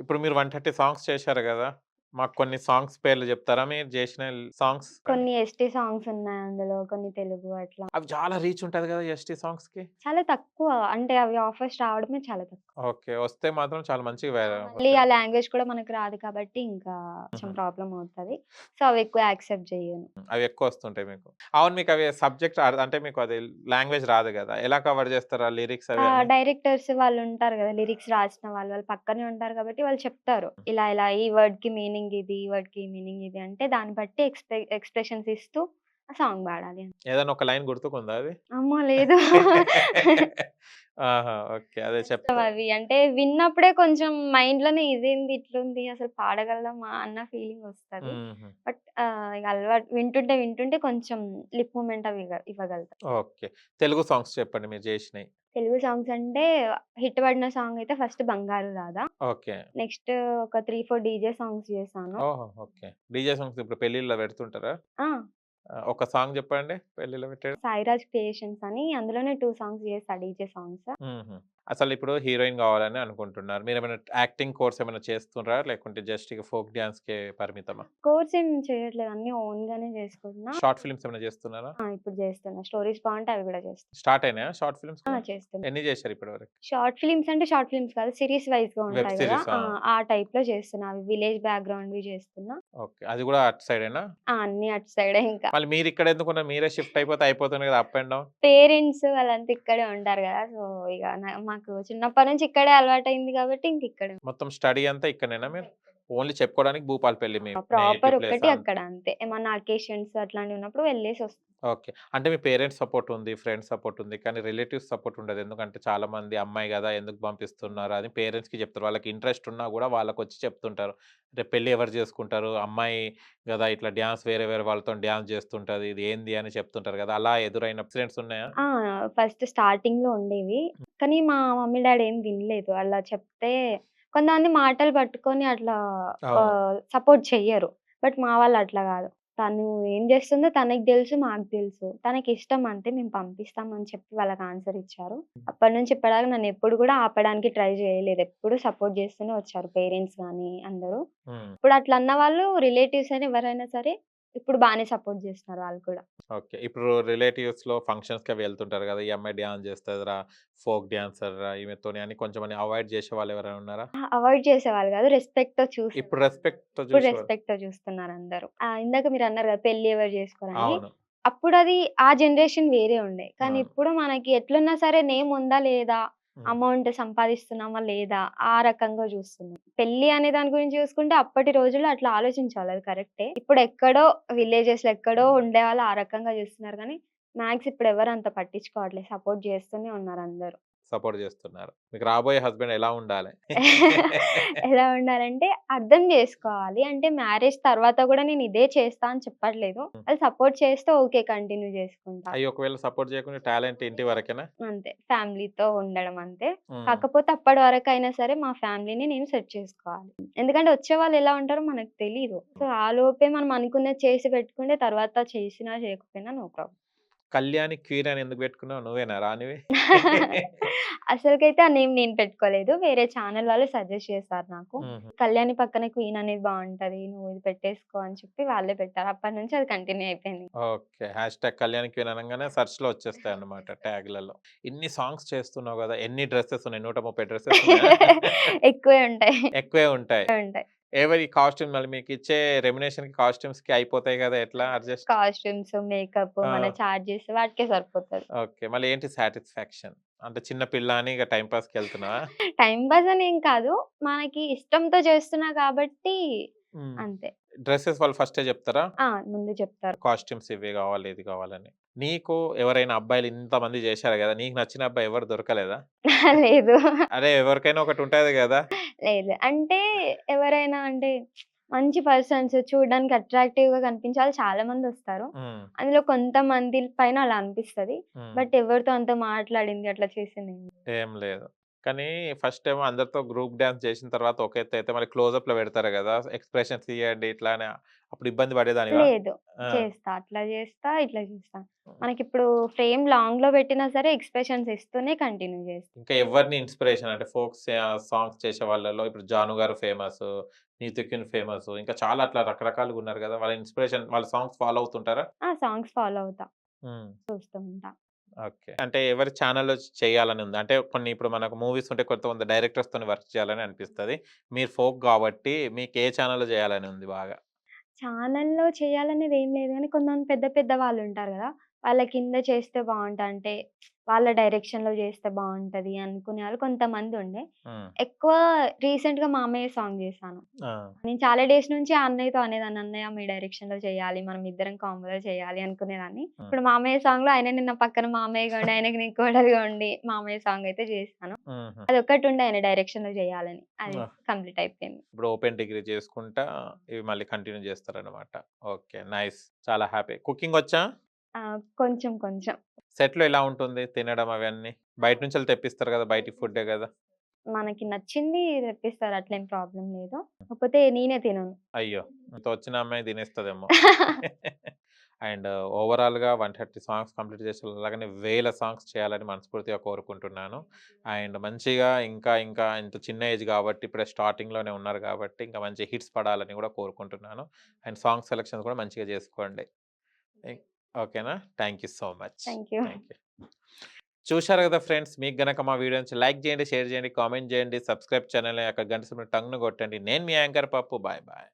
ఇప్పుడు మీరు 130 సాంగ్స్ చేశారు గదా! మాకు కొన్ని సాంగ్స్ పేర్లు జెప్తారా? మీరు జేసిన సాంగ్స్? కొన్ని ఎస్‌టి సాంగ్స్ ఉన్నాయి అందులో. కొన్ని తెలుగు అట్లా. అవి చాలా రీచ్ ఉంటది గదా! ఎస్‌టి సాంగ్స్‌కి. చాలా తక్కువ. అంటే అవి ఆఫర్స్ రావడమే చాలా తక్కువ. ఓకే. వస్తే మాత్రం చాలా మంచిగా మళ్ళీ వస్తాయి. ఆ లాంగ్వేజ్ కూడా మనకు రాదు కాబట్టి ఇంకా కొంచెం హుహు. ప్రాబ్లమ్ అవుతది. సో, అవి ఎక్కువ యాక్సెప్ట్ జెయ్యను. అవి ఎక్కువొస్తుంటాయి మీకు. అవును, మీకవి సబ్జెక్ట్ అంటే మీకు అది లాంగ్వేజ్ రాదు గదా! ఎలా కవర్ జేస్తారు ఆ లిరిక్స్ అవి అన్నీ? డైరెక్టర్స్ వాళ్ళుంటారు గదా! లిరిక్స్ రాసిన వాళ్ళు, వాళ్ళు పక్కనే ఉంటారు కాబట్టి వాళ్ళు చెప్తారు. ఇలా ఇలా ఈ వర్డ్‌కి మీనింగ్ ఇది, ఈ వర్డ్‌కి మీనింగ్ ఇది అంటే దాన్ని బట్టి ఎక్స్‌ప్రెషన్స్ ఇస్తూ ఆ సాంగ్ పాడాలి అని. ఏదైనా ఒక లైన్ గుర్తుకుందా అది? అమ్మో! లేదు. ఆహా! ఓకే. అదే కష్టం చెప్తా. అవి. అంటే విన్నప్పుడే కొంచెం మైండ్‌లోనే ఇదేంది ఇట్లుంది అసలు పాడగలమా అన్న ఫీలింగొస్తది. హుహు. బట్ ఇగ అలవాటు వింటుంటే వింటుంటే కొంచెం లిప్ మూవ్‌మెంట్ అవి ఇవ్వగలుగుతా. ఓకే. తెలుగు సాంగ్స్ చెప్పండి మీరు జేసినయి. తెలుగు సాంగ్స్ అంటే హిట్ పడిన సాంగ్ అయితే ఫస్ట్ 'బంగారు రాధా'. ఓకే. నెక్స్ట్ ఒక 3, 4 డీజే సాంగ్స్ చేశాను. ఓహో! ఓకే. డీజే సాంగ్స్ ఇప్పుడు పెళ్ళిల్లో పెడుతుంటారా? ఆ! ఒక సాంగ్ జెప్పండి పెళ్ళిలో పెట్టేది? 'సాయిరాజ్ క్రియేషన్స్' అని అందులోనే 2 సాంగ్స్ చేశా డీజే సాంగ్స్. హుహు. అసలిప్పుడు హీరోయిన్ గావాలని అనుకుంటున్నారు. మీరేమైనా యాక్టింగ్ కోర్స్ ఏమైనా చేస్తుండ్రా? లేకుంటే జస్ట్ ఇగ ఫోక్ డాన్స్‌కే పరిమితమా? కోర్స్ ఏం చేయట్లేదు. అన్నీ ఓన్‌గానే చేసుకుంటున్నా. షార్ట్ ఫిల్మ్స్ ఏమైనా జేస్తున్నారా? ఇప్పుడు చేస్తున్నా. స్టోరీస్ బావుంటే అవి కూడా చేస్తున్నా. స్టార్ట్ అయినాయా షార్ట్ ఫిల్మ్స్ కూడా? చేస్తున్నా. ఎన్ని జేశారు ఇప్పటి వరకు? షార్ట్ ఫిల్మ్స్ అంటే షార్ట్ ఫిల్మ్స్ కాదు. సీరీస్ వైస్‌గా వెబ్ ఉంటాయి గదా! సీరీస్. ఆ! ఆ టైప్‌లో చేస్తున్నా. అవి విలేజ్ బ్యాక్‌గ్రౌండ్‌వి చేస్తున్నా. ఓకే. అది గూడా అటు సైడేనా? అన్నీ అటు సైడే ఇంకా. మళ్ళీ మీరిక్కడెందుకున్నారు? మీరే షిఫ్ట్ అయిపోతే అయిపోతుంది గదా! Up and down. పేరెంట్స్ వాళ్ళంతా ఇక్కడే ఉంటారు గదా! సో, ఇగ మాకు చిన్నప్పటి నుంచి ఇక్కడే అలవాటయింది కాబట్టి ఇంకిక్కడే. మొత్తం స్టడీ అంతా ఇక్కడనేనా మీరు? ఓన్లీ చెప్పుకోవడానికి భూపాలపల్లి మీ ప్రాపర్ నేటివ్ ప్లేస్ ఒక్కటి అంతే. అక్కడ అంతే. ఏమన్నా అకేషన్స్ అట్లాంటివున్నప్పుడు వెళ్ళేసొస్తాం. ఓకే. అంటే మీ పేరెంట్స్ సపోర్ట్ ఉంది, ఫ్రెండ్స్ సపోర్ట్ ఉంది. కానీ రిలేటివ్స్ సపోర్ట్ ఉండదు. ఎందుకంటే చాలామంది అమ్మాయి గదా! ఎందుకు పంపిస్తున్నారు అని పేరెంట్స్‌కి చెప్తారు. వాళ్ళకి ఇంట్రెస్ట్ ఉన్నా గూడా వాళ్ళకొచ్చి చెప్తుంటారు. రేపు పెళ్లి ఎవరు చేసుకుంటారు? అమ్మాయి గదా! ఇట్లా డాన్స్ వేరే వేరే వాళ్ళతోని డాన్స్ చేస్తుంటది. ఇది ఏంది అని చెప్తుంటారు గదా! అలా ఎదురైన ఇన్సిడెంట్స్ ఉన్నాయా? ఆ! ఫస్ట్ స్టార్టింగ్‌లో ఉండేవి. కానీ మా మమ్మీ, డ్యాడీ ఏం వినలేదు. అలా చెప్తే కొంతమంది మాటలు పట్టుకొని అట్లా అవును. సపోర్ట్ చెయ్యరు. బట్ మా వాళ్ళు అట్లా గాదు. తను ఏం జేస్తుందో తనకి దెలుసు, మాకు దెలుసు. తనకిష్టం అంతే మేము పంపిస్తాం అని చెప్పి వాళ్ళకి ఆన్సర్ ఇచ్చారు. అప్పటినుంచి ఇప్పటిదాకా నన్నెప్పుడు గూడా ఆపడానికి ట్రై జేయలేదు. ఎప్పుడు సపోర్ట్ జేస్తూనే వచ్చారు పేరెంట్స్ గానీ అందరూ. హ్మ్. ఇప్పుడు అట్లా అన్న వాళ్ళు రిలేటివ్స్ అయినా ఎవరైనా సరే ఇప్పుడు బానే సపోర్ట్ జేస్తున్నారు వాళ్ళు కూడా. ఓకే. ఇప్పుడు రిలేటివ్స్‌లో ఫంక్షన్స్‌కి అవి వెళ్తుంటారు గదా! ఈ అమ్మాయి డాన్స్ చేస్తదిరా, ఫోక్ డాన్సర్‌రా ఈమెతోని అని కొంచెమని అవాయిడ్ చేసేవాళ్ళు ఎవరైనా ఉన్నారా? అవాయిడ్ చేసేవాళ్ళు గాదు. రెస్పెక్ట్‌తో ఇప్పుడు చూసేవాళ్ళనమాట. రెస్పెక్ట్‌తో ఇప్పుడు చూసేవారు. రెస్పెక్ట్‌తో చూస్తున్నారందరూ. ఇందాక మీరన్నారు గదా! పెళ్లి ఎవరు జేసుకోరని. అవును. అప్పుడది ఆ జనరేషన్ వేరే ఉండే. కానీ అవును. ఇప్పుడు మనకి ఎట్లున్నా సరే నేమ్ ఉందా లేదా? హ్మ్. అమౌంట్ సంపాదిస్తున్నామా లేదా? ఆ రకంగా జూస్తున్నారు. పెళ్లి అనే దాని గురించి చూసుకుంటే అప్పటి రోజుల్లో అట్లా ఆలోచించేవాళ్ళు అది కరెక్టే. ఇప్పుడెక్కడో విలేజెస్‌లో ఎక్కడో ఉండేవాళ్ళు ఆ రకంగా జూస్తున్నారు గానీ, మ్యాక్స్ ఇప్పుడెవరు అంత పట్టించుకోవట్లేదు. సపోర్ట్ జేస్తూనే ఉన్నారందరూ. సపోర్ట్ చేస్తున్నారు. మీకు రాబోయే హస్బెండ్ ఎలా ఉండాలి? ఎలా ఉండాలంటే అర్థం జేసుకోవాలి. అంటే మ్యారేజ్ తర్వాత గూడా నేను ఇదే చేస్తా అని చెప్పట్లేదు. హ్మ్. వాళ్ళు సపోర్ట్ చేస్తే ఓకే. కంటిన్యూ జేసుకుంటా. అయ్యో! ఒకవేళ సపోర్ట్ చేయకుండా టాలెంట్ ఇంటి వరకేనా? అంతే. ఫ్యామిలీతో ఉండడం అంతే. హ్మ్. కాకపోతే అప్పటి వరకైనా సరే మా ఫ్యామిలీని నేను సెట్ చేసుకోవాలి. ఎందుకంటే వచ్చేవాళ్ళు ఎలా ఉంటారో మనకు తెలీదు. సో, ఆలోపే మనం అనుకున్నది చేసి పెట్టుకుంటే తర్వాత చేసినా చేయకపోయినా నో ప్రాబ్లమ్. కళ్యాణి క్వీన్ అని ఎందుకు పెట్టుకున్నావు? నువ్వేనా రానివి? అసలుకైతే ఆ నేమ్ నేను పెట్టుకోలేదు. వేరే ఛానెల్ వాళ్ళు సజెస్ట్ చేశారు నాకు. హుహు. కళ్యాణి పక్కన క్వీన్ అనేది బావుంటది. నువ్వు ఇది పెట్టేసుకో అని చెప్పి వాళ్ళే పెట్టారు. అప్పటినుంచి అది కంటిన్యూ అయిపోయింది. ఓకే. హ్యాష్‌ట్యాగ్ కళ్యాణి క్వీన్ అనంగానే సెర్చ్‌లో వచ్చేస్తాయన్నమాట ట్యాగ్‌లలో. ఇన్ని సాంగ్స్ చేస్తున్నావు గదా! ఎన్ని డ్రెసెస్ ఉన్నాయి? 130 డ్రెసెస్ ఉన్నాయా? ఎక్కువే ఉంటాయి. ఎక్కువే ఉంటాయి. ఉంటాయి. ఎవరి కాస్ట్యూమ్ మళ్ళీ మీకిచ్చే రెమ్యునరేషన్‌కి కాస్ట్యూమ్స్‌కి అయిపోతాయి గదా! ఎట్లా అడ్జస్ట్? కాస్ట్యూమ్స్, మేకప్, ఆ! మన చార్జెస్ వాటికే సరిపోతది. ఓకే. మళ్ళీ ఏంటి సాటిస్ఫాక్షన్? అంటే చిన్న పిల్ల అని ఇగ టైమ్ పాస్‌కెళ్తున్నావా? టైమ్ పాస్ అనేం కాదు. మనకి ఇష్టంతో చేస్తున్నా కాబట్టి హ్మ్. అంతే. డ్రెసెస్ వాళ్ళు ఫస్టే జెప్తారా? ముందు చెప్తారు. కాస్ట్యూమ్స్ ఇవి గావాలి, ఇది గావాలని. నీకు ఎవరైనా అబ్బాయిలు ఇంతమంది జేశారు గదా! నీకు నచ్చిన అబ్బాయి ఎవరు దొరకలేదా? లేదు. అరే! ఎవరికైనా ఒకటుంటది గదా! లేదు. అంటే ఎవరైనా అంటే మంచి పర్సన్స్ చూడడానికి అట్రాక్టివ్‌గా కనిపించే వాళ్ళు చాలా మందొస్తారు. హ్మ్. అందులో కొంతమంది పైన అలా అనిపిస్తది. హ్మ్. బట్ ఎవరితో అంత మాట్లాడింది అట్లా చేసిందేం లేదు. ఏం లేదు. కానీ ఫస్ట్ ఏమో అందరితో గ్రూప్ డాన్స్ చేసిన తర్వాత ఒక ఎత్తయితే మళ్ళీ క్లోజప్‌లో పెడతారు గదా! ఎక్స్‌ప్రెషన్స్ ఇయ్యండి ఇట్లా అని. అప్పుడు ఇబ్బంది పడేదానివా? లేదు. ఆ! చేస్తా. అట్లా చేస్తా, ఇట్లా చేస్తా. హ్మ్. మనకిప్పుడు ఫ్రేమ్ లాంగ్‌లో పెట్టినా సరే ఎక్స్‌ప్రెషన్స్ ఇస్తూనే కంటిన్యూ చేస్తా. ఇంకా ఎవరిని ఇన్‌స్పిరేషన్ అంటే ఫోక్ సాంగ్స్ చేసే వాళ్ళలో ఇప్పుడు 'జాను' గారు ఫేమసు, 'నీతు క్యూన్' ఫేమసు. ఇంకా చాలా అట్లా రకరకాలుగా ఉన్నారు గదా! వాళ్ళ ఇన్‌స్పిరేషన్ వాళ్ళ సాంగ్స్ ఫాలో అవుతుంటారా? ఆ! సాంగ్స్ ఫాలో అవుతా. హ్మ్. చూస్తూ ఉంటా. ఓకే. అంటే ఎవరి ఛానెల్‌లో చేయాలని ఉందా? అంటే కొన్ని ఇప్పుడు మనకు మూవీస్ ఉంటే కొంతమంది డైరెక్టర్స్‌తోని వర్క్ చేయాలని అనిపిస్తది. మీరు ఫోక్ గాబట్టి మీకు ఏ ఛానెల్‌లో చేయాలని ఉంది బాగా? ఛానెల్‌లో చేయాలనేది ఏం లేదు గానీ, కొంతమంది పెద్ద పెద్ద వాళ్ళుంటారు గదా! వాళ్ళ కింద చేస్తే అంటే వాళ్ళ డైరెక్షన్‌లో చేస్తే బావుంటది అనుకునే వాళ్ళు కొంతమందుండే. హ్మ్. ఎక్కువ రీసెంట్‌గా మా అమ్మయ్య సాంగ్ చేశాను. ఆ! నేను చాలా డేస్ నుంచి ఆ అన్నయ్యతో అనేదాన్ని, "అన్నయ్య మీ డైరెక్షన్‌లో చేయాలి. మనం ఇద్దరం కాంబోలో చేయాలి" అనుకునేదాన్ని. హ్మ్. ఇప్పుడు మామయ్య సాంగ్‌లో ఆయననే నా పక్కన మామయ్యగా ఉండి, ఆయనకి నేను కోడలుగా ఉండి మామయ్య సాంగ్ అయితే చేశాను. హుహు. అదొక్కటుండే ఆయన డైరెక్షన్‌లో చేయాలని. అది ఆ! కంప్లీట్ అయిపోయింది. ఇప్పుడు ఓపెన్ డిగ్రీ చేసుకుంటా ఇవి మళ్ళీ కంటిన్యూ చేస్తారనమాట. ఓకే. నైస్. చాలా హ్యాపీ. కుకింగొచ్చా? కొంచెం కొంచెం. సెట్‌లో ఎలా ఉంటుంది తినడం అవన్నీ? బయట నుంచెళ్ళి తెప్పిస్తారు గదా! బయటి ఫుడ్డే గదా! మనకి నచ్చింది తెప్పిస్తారు. అట్లేం ప్రాబ్లమ్ లేదు. కాకపోతే నేనే తినను. అయ్యో! ఇంత వచ్చిన అమ్మాయి తినేస్తదేమో. అండ్ ఓవరాల్‌గా 130 సాంగ్స్ కంప్లీట్ చేసి అలాగనే వేల సాంగ్స్ చేయాలని మనస్ఫూర్తిగా కోరుకుంటున్నాను. అండ్ మంచిగా ఇంకా ఇంకా ఇంత చిన్న ఏజ్ కాబట్టి ఇప్పుడే స్టార్టింగ్‌లోనే ఉన్నారు కాబట్టి ఇంకా మంచి హిట్స్ పడాలని కూడా కోరుకుంటున్నాను. అండ్ సాంగ్ సెలక్షన్స్ కూడా మంచిగా చేసుకోండి. ఇ ఓకేనా? Thank you so much. Thank you. Thank you. చూశారు కదా ఫ్రెండ్స్. మీకు గనక మా వీడియో నచ్చితే లైక్ చేయండి, షేర్ చేయండి, కామెంట్ చేయండి, సబ్స్క్రైబ్ ఛానెల్‌ని అక్కడ గంట సింబల్ టంగున కొట్టండి. నేను మీ యాంకర్ పప్పు. Bye bye.